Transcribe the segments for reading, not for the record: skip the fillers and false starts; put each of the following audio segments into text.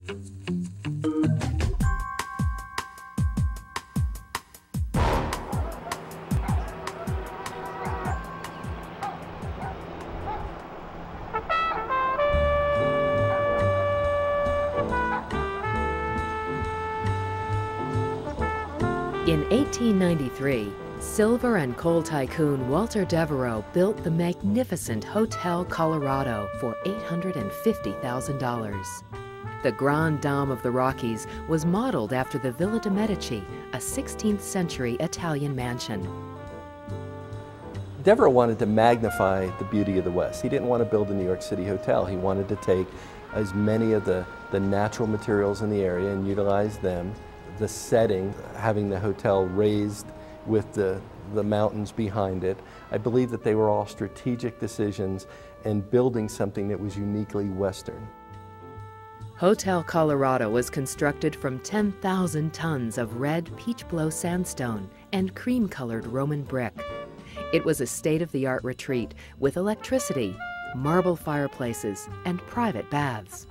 In 1893, silver and coal tycoon Walter Devereux built the magnificent Hotel Colorado for $850,000. The Grande Dame of the Rockies was modeled after the Villa de' Medici, a 16th century Italian mansion. Devereux wanted to magnify the beauty of the West. He didn't want to build a New York City hotel. He wanted to take as many of the natural materials in the area and utilize them. The setting, having the hotel raised with the mountains behind it, I believe that they were all strategic decisions and building something that was uniquely Western. Hotel Colorado was constructed from 10,000 tons of red peach blow sandstone and cream-colored Roman brick. It was a state-of-the-art retreat with electricity, marble fireplaces, and private baths.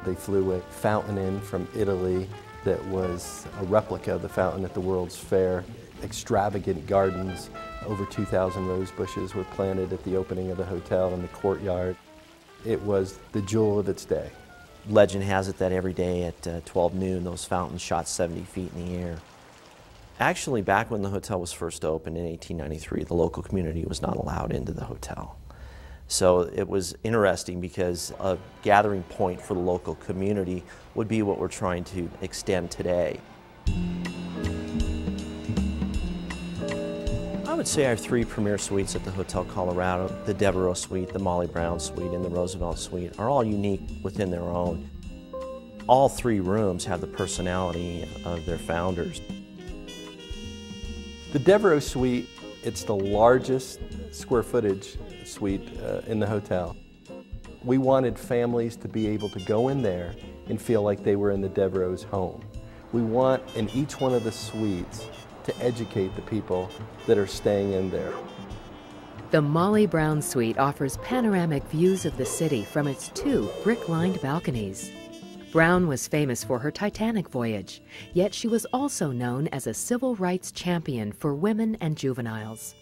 They flew a fountain in from Italy that was a replica of the fountain at the World's Fair. Extravagant gardens, over 2,000 rose bushes were planted at the opening of the hotel in the courtyard. It was the jewel of its day. Legend has it that every day at 12 noon, those fountains shot 70 feet in the air. Actually, back when the hotel was first opened in 1893, the local community was not allowed into the hotel. So it was interesting because a gathering point for the local community would be what we're trying to extend today. I would say our three premier suites at the Hotel Colorado, the Devereux Suite, the Molly Brown Suite, and the Roosevelt Suite, are all unique within their own. All three rooms have the personality of their founders. The Devereux Suite, it's the largest square footage suite in the hotel. We wanted families to be able to go in there and feel like they were in the Devereux's home. We want in each one of the suites to educate the people that are staying in there. The Molly Brown Suite offers panoramic views of the city from its 2 brick-lined balconies. Brown was famous for her Titanic voyage, yet she was also known as a civil rights champion for women and juveniles.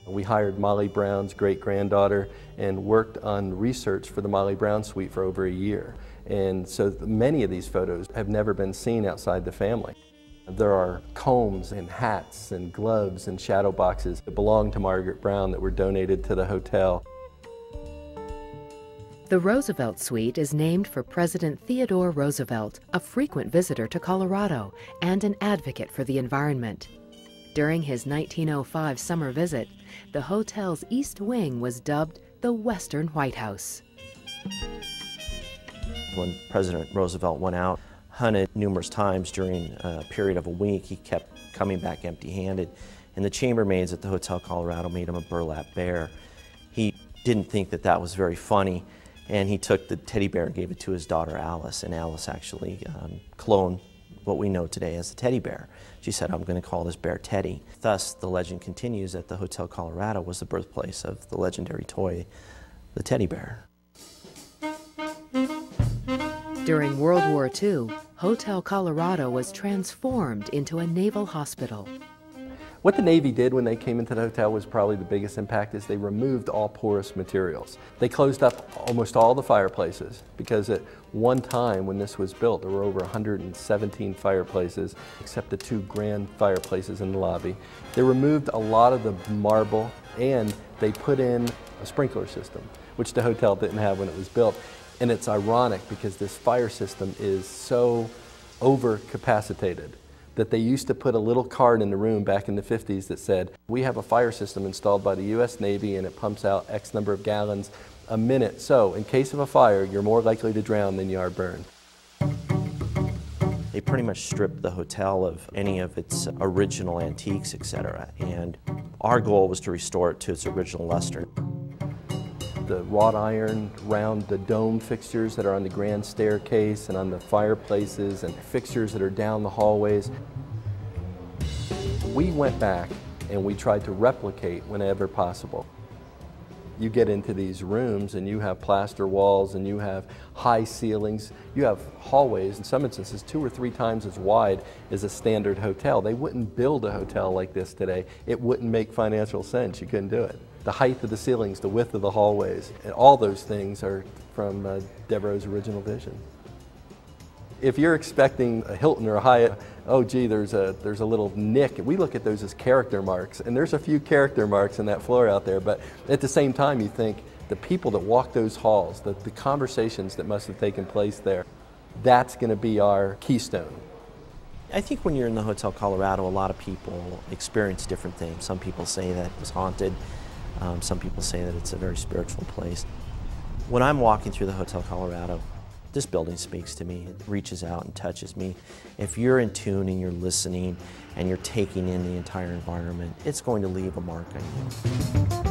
We hired Molly Brown's great-granddaughter and worked on research for the Molly Brown Suite for over a year. And so many of these photos have never been seen outside the family. There are combs and hats and gloves and shadow boxes that belong to Margaret Brown that were donated to the hotel. The Roosevelt Suite is named for President Theodore Roosevelt, a frequent visitor to Colorado and an advocate for the environment. During his 1905 summer visit, the hotel's East Wing was dubbed the Western White House. When President Roosevelt went out, hunted numerous times during a period of a week, he kept coming back empty-handed, and the chambermaids at the Hotel Colorado made him a burlap bear. He didn't think that that was very funny, and he took the teddy bear and gave it to his daughter Alice, and Alice actually cloned what we know today as the teddy bear. She said, "I'm going to call this bear Teddy." Thus, the legend continues that the Hotel Colorado was the birthplace of the legendary toy, the teddy bear. During World War II, Hotel Colorado was transformed into a naval hospital. What the Navy did when they came into the hotel was probably the biggest impact, is they removed all porous materials. They closed up almost all the fireplaces because at one time when this was built, there were over 117 fireplaces, except the 2 grand fireplaces in the lobby. They removed a lot of the marble and they put in a sprinkler system, which the hotel didn't have when it was built. And it's ironic because this fire system is so overcapacitated that they used to put a little card in the room back in the 50s that said, "We have a fire system installed by the US Navy and it pumps out X number of gallons a minute. So in case of a fire, you're more likely to drown than you are burned." They pretty much stripped the hotel of any of its original antiques, etc. And our goal was to restore it to its original luster. The wrought iron round the dome fixtures that are on the grand staircase and on the fireplaces and fixtures that are down the hallways. We went back and we tried to replicate whenever possible. You get into these rooms and you have plaster walls and you have high ceilings. You have hallways, in some instances 2 or 3 times as wide as a standard hotel. They wouldn't build a hotel like this today. It wouldn't make financial sense. You couldn't do it. The height of the ceilings, the width of the hallways, and all those things are from Devereaux's original vision. If you're expecting a Hilton or a Hyatt, oh gee, there's a little nick. We look at those as character marks, and there's a few character marks in that floor out there, but at the same time you think the people that walk those halls, the conversations that must have taken place there, that's going to be our keystone. I think when you're in the Hotel Colorado, a lot of people experience different things. Some people say that it was haunted. Some people say that it's a very spiritual place. When I'm walking through the Hotel Colorado, this building speaks to me. It reaches out and touches me. If you're in tune and you're listening and you're taking in the entire environment, it's going to leave a mark on you.